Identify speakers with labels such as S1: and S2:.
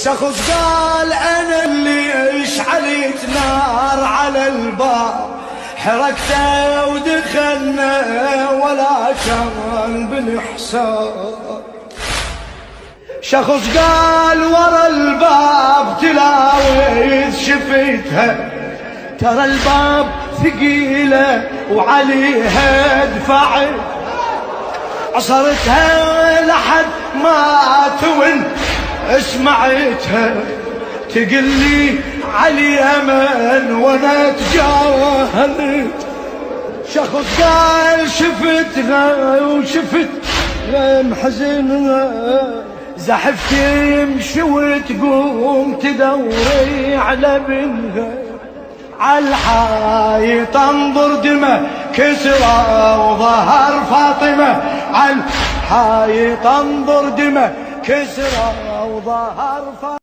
S1: شخص قال انا اللي اشعلت نار على الباب، حركته ودخلنا ولا كان بالحساب. شخص قال ورا الباب تلاويذ شفتها، ترى الباب ثقيلة وعليها دفعت، عصرتها لحد ما تون سمعتها تقلي علي أمن وانا تجاهلت. شخص قال شفتها وشفت محزنها، زحفت يمشي وتقوم تدوري على بنها، عالحايط انظر دمه كسرى وظهر فاطمة، عالحايط انظر دمه كسرى وظهر فاطمة.